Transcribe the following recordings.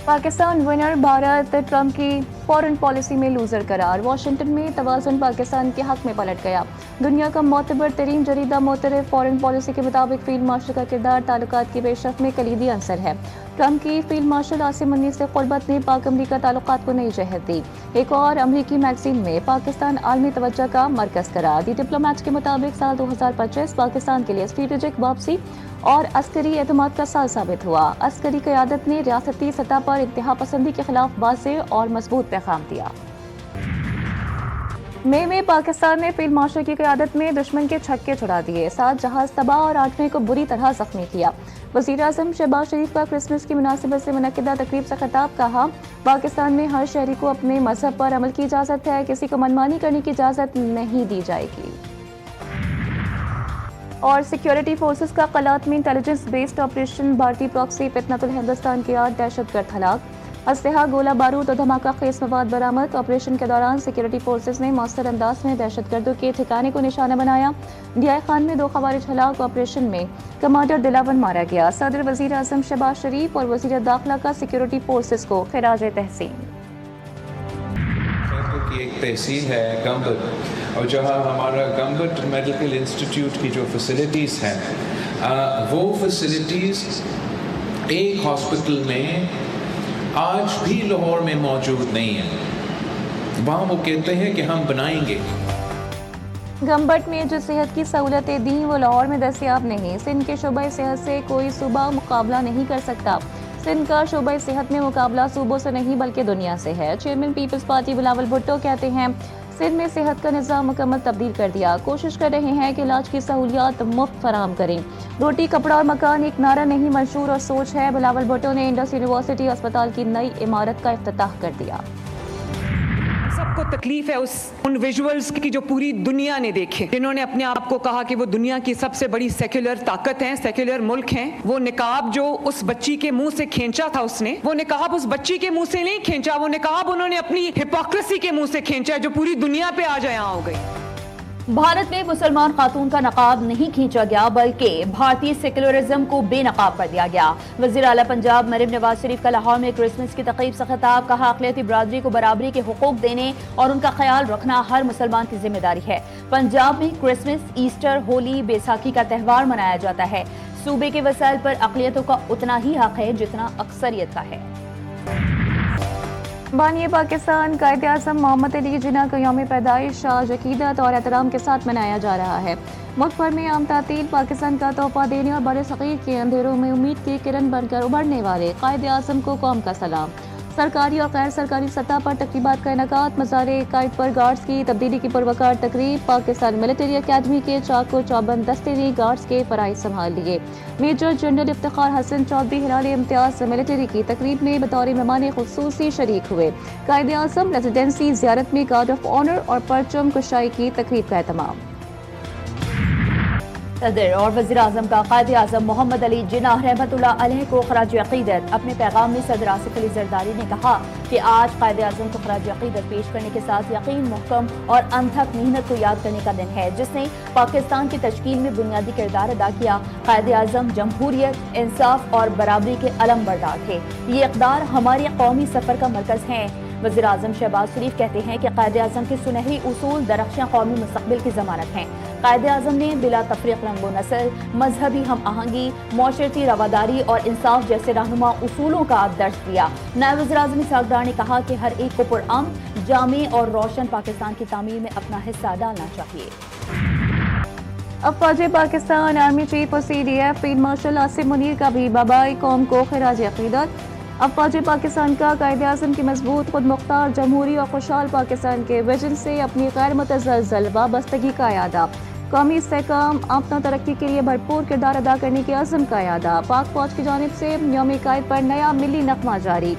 Pakistan winner, Bharat Trump की foreign policy में loser करार। वाशिंगटन में तवाज़ुन पाकिस्तान के हक में पलट गया। दुनिया का मोतबर तरीन जरीदा मोतरफ फॉरेन पॉलिसी के मुताबिक फील्ड मार्शल का किरदार ताल्लुकात की पेशरफ में कलीदी अंसर है। ट्रंप की फील्ड मार्शल आसिम मुनीर से क़ुर्बत ने पाक अमरीका ताल्लुकात को नई जहत दी। एक और अमरीकी मैगजीन में पाकिस्तान आलमी तवज्जो का मरकज़ करार। दी डिप्लोमेट के मुताबिक साल 2025 पाकिस्तान के लिए स्ट्रेटेजिक वापसी और अस्करी एतमाद का साल साबित हुआ। अस्करी क़यादत ने रियासती सतह पर इंतहा पसंदी के खिलाफ वाज़ेह और मजबूत पैगाम दिया। मई में पाकिस्तान ने फील्ड मार्शल की क़यादत में दुश्मन के छक्के छुड़ा दिए, 7 जहाज तबाह और 8वें को बुरी तरह जख्मी किया। वज़ीर-ए-आज़म शहबाज शरीफ का क्रिसमस की मुनासिबत से मुनक्किदा तकरीब से खिताब, कहा पाकिस्तान में हर शहरी को अपने मजहब पर अमल की इजाज़त है, किसी को मनमानी करने की इजाज़त नहीं दी जाएगी। और सिक्योरिटी फोर्सेस का कलात में इंटेलिजेंस बेस्ड ऑपरेशन, भारतीय प्रॉक्सी फितनतुल हिंदुस्तान के 8 दहशतगर्द हलाक। असलहा, गोला बारूद और धमाका खेज मवाद बरामद। ऑपरेशन के दौरान सिक्योरिटी फोर्सेस ने मौसर अंदाज में दहशतगर्दों के ठिकाने को निशाना बनाया। डियाई खान में 2 खवारिज हलाक। ऑपरेशन में कमांडर दिलावन मारा गया। सदर वजीर आजम शहबाज शरीफ और वजीर दाखिला का सिक्योरिटी फोर्सेस को खिराज तहसीन। की एक तहसील है गंबट, और जहाँ हमारा गंबट मेडिकल इंस्टीट्यूट की जो फैसिलिटीज़ हैं वो फैसिलिटीज़ एक हॉस्पिटल में आज भी लाहौर में मौजूद नहीं है। वहाँ वो कहते हैं कि हम बनाएंगे। गंबट में जो सेहत की सहूलतें दी वो लाहौर में दस्तयाब नहीं। सिंध के शोबा सेहत से कोई सूबा मुकाबला नहीं कर सकता। सिंध का शोबा सेहत में मुकाबला सूबों से नहीं बल्कि दुनिया से है। Chairman Peoples Party Bilawal Bhutto कहते हैं सिंध में सेहत का निज़ाम मुकम्मल तब्दील कर दिया। कोशिश कर रहे हैं कि इलाज की सहूलियात मुफ्त फराम करें। रोटी, कपड़ा और मकान एक नारा नहीं, मंशूर और सोच है। बिलावल भुट्टो ने इंडस यूनिवर्सिटी अस्पताल की नई इमारत का इफ्तिताह कर दिया। सबको तकलीफ है उन विजुअल्स की जो पूरी दुनिया ने देखे, जिन्होंने अपने आप को कहा कि वो दुनिया की सबसे बड़ी सेक्युलर ताकत हैं, सेक्युलर मुल्क हैं। वो निकाब जो उस बच्ची के मुंह से खींचा था, उसने वो निकाब उस बच्ची के मुंह से नहीं खींचा, वो निकाब उन्होंने अपनी हिपोक्रेसी के मुंह से खींचा, जो पूरी दुनिया पे आज यहाँ हो गई। भारत में मुसलमान खातून का नकाब नहीं खींचा गया बल्कि भारतीय सेक्युलरिज्म को बेनकाब कर दिया गया। वज़ीर आला पंजाब मरीम नवाज शरीफ का लाहौर में क्रिसमस की तक़रीब से खिताब, कहा अक़लियती बरादरी को बराबरी के हुकूक देने और उनका ख्याल रखना हर मुसलमान की जिम्मेदारी है। पंजाब में क्रिसमस, ईस्टर, होली, बैसाखी का त्यौहार मनाया जाता है। सूबे के वसाइल पर अक़लियतों का उतना ही हक है जितना अक्सरियत का है। बानी पाकिस्तान कायदे आज़म मोहम्मद अली जिन्ना का यौम पैदाइश आज अकीदत और एहतराम के साथ मनाया जा रहा है। मुल्क भर में आम तातील पाकिस्तान का तोहफा देने और बरसग़ीर के अंधेरों में उम्मीद की किरण बनकर उभरने वाले कायदे आज़म को कौम का सलाम। सरकारी और गैर सरकारी सतह पर तक़रीबात का इनेकात, मज़ार कायद पर गार्ड्स की तब्दीली की पुरवकार तकरीब। पाकिस्तान मिलिट्री अकेडमी के चाको चौबंद दस्ते ने गार्ड्स के फ़राइज़ संभाल लिए। मेजर जनरल इफ्तिखार हसन चौधरी हिलाल इम्तियाज़ मिलिट्री की तकरीब में बतौर मेहमान ख़ुसूसी शरीक हुए। कायदे आज़म रेजिडेंसी ज़ियारत में गार्ड ऑफ ऑनर और परचम कुशाई की तकरीब का एहतमाम। सदर और वज़ीर आज़म का कायदे आज़म मोहम्मद अली जिन्ना रहमतुल्लाह अलैह को खराज अक़ीदत। अपने पैगाम में सदर आसिफ अली ज़रदारी ने कहा कि आज कायदे आज़म को खराज अक़ीदत पेश करने के साथ यकीन, मुहकम और अनथक मेहनत को याद करने का दिन है, जिसने पाकिस्तान की तश्कील में बुनियादी किरदार अदा किया। कायदे आज़म जमहूरियत, इंसाफ और बराबरी के अलम बरदार थे। ये इक़दार हमारे कौमी सफ़र का मरकज़ हैं। वज़ीर आज़म शहबाज शरीफ कहते हैं कि कायदे आज़म के सुनहरी उसूल दरख्शां कौमी मुस्तक़बिल की ज़मानत हैं। कायदे आज़म ने बिला तफ़रीक़ रंगो नस्ल, मजहबी हम आहंगी, मौशरती रवादारी और इंसाफ जैसे रहनुमा उसूलों का दर्ज दिया। नायब वज़ीर आज़म इसहाक़ डार ने कहा कि हर एक को पुरअमन, जामे और रोशन पाकिस्तान की तामीर में अपना हिस्सा डालना चाहिए। अफ़वाज पाकिस्तान आर्मी चीफ और CDF field marshal Asim Munir का भी बाबाई कौम को खिराज अक़ीदत। अफ़वाज पाकिस्तान का कायदे आज़म की मजबूत, खुद मुख्तार, जमहूरी और खुशहाल पाकिस्तान के विजन से अपनी गैर मुतज़लज़ल वाबस्तगी का यादा, कौमी इस्तेहकाम, अपना तरक्की के लिए भरपूर किरदार अदा करने के अज़म का यादा। पाक फौज की जानिब से यौम कायद पर नया मिली नग़मा जारी।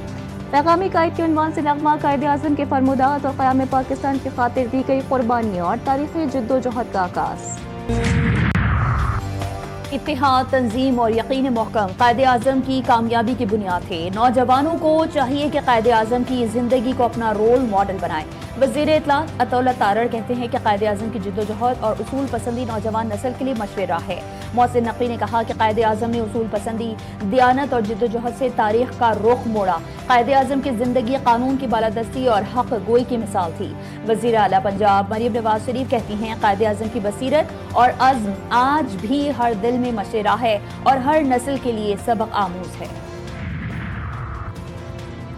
पैगामी कायद के उन्वान से नग़मा कायदे आज़म के फरमुदात और क़याम पाकिस्तान की खातिर दी गई कुर्बानियों और तारीख़ी जिद्दोजहद का आगाज़। इत्तेहाद, तंजीम और यकीन महकम कायदे आज़म की कामयाबी की बुनियाद थे। नौजवानों को चाहिए कि कायदे आज़म की ज़िंदगी को अपना रोल मॉडल बनाएं। वज़ीर इत्तलात अतौला तारड़ कहते हैं कि कायदे आज़म की जिद्दोजहद और उसूल पसंदी नौजवान नस्ल के लिए मशवरा है। محسن نقوی نے کہا کہ قائد اعظم نے اصول پسندی، دیانت اور جدوجہد سے تاریخ کا رخ موڑا۔ قائد اعظم کی زندگی قانون کی بالادستی اور حق گوئی کی مثال تھی۔ وزیر اعلیٰ پنجاب مریم نواز شریف کہتی ہیں قائد اعظم کی بصیرت اور عزم آج بھی ہر دل میں مشیرہ ہے اور ہر نسل کے لیے سبق آموز ہے۔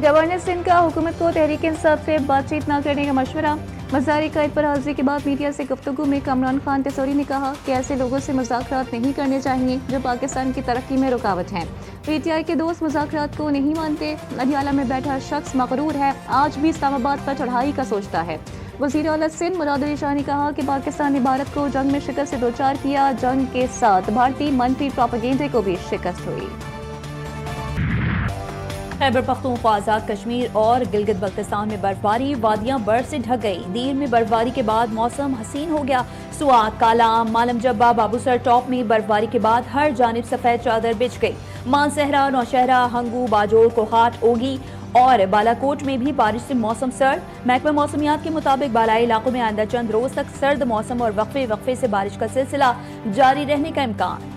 گورنر سندھ کا حکومت کو تحریک انصاف سے بات چیت نہ کرنے کا مشورہ۔ مزاری قائد پر حاضری کے بعد میڈیا سے گفتگو میں کامران خان تیسوری نے کہا کہ ایسے لوگوں سے مذاکرات نہیں کرنے چاہیے جو پاکستان کی ترقی میں رکاوٹ ہیں۔ پی ٹی آئی کے دوست مذاکرات کو نہیں مانتے۔ اڈیالہ میں بیٹھا شخص مغرور ہے، آج بھی اسلام آباد پر چڑھائی کا سوچتا ہے۔ وزیر اعلیٰ سندھ مراد علی شاہ نے کہا کہ پاکستان نے بھارت کو جنگ میں شکست سے دوچار کیا، جنگ کے ساتھ بھارتی منفی پروپیگنڈے کو بھی شکست ہوئی۔ خیبر پختونخوا، آزاد کشمیر اور گلگت بلتستان میں برفباری، وادیاں برف سے ڈھک گئی۔ دیر میں برفباری کے بعد موسم حسین ہو گیا۔ سوات، کالام، مالم جبہ، بابوسر ٹاپ میں برفباری کے بعد ہر جانب سفید چادر بچھ گئی۔ مانسہرہ، نوشہرہ، ہنگو، باجوڑ، کوخاٹ، اوگی اور بالاکوٹ میں بھی بارش سے موسم سرد۔ محکمہ موسمیات کے مطابق بالائی علاقوں میں آئندہ چند روز تک سرد موسم اور وقفے وقفے سے بارش کا سلسلہ جاری رہنے کا امکان۔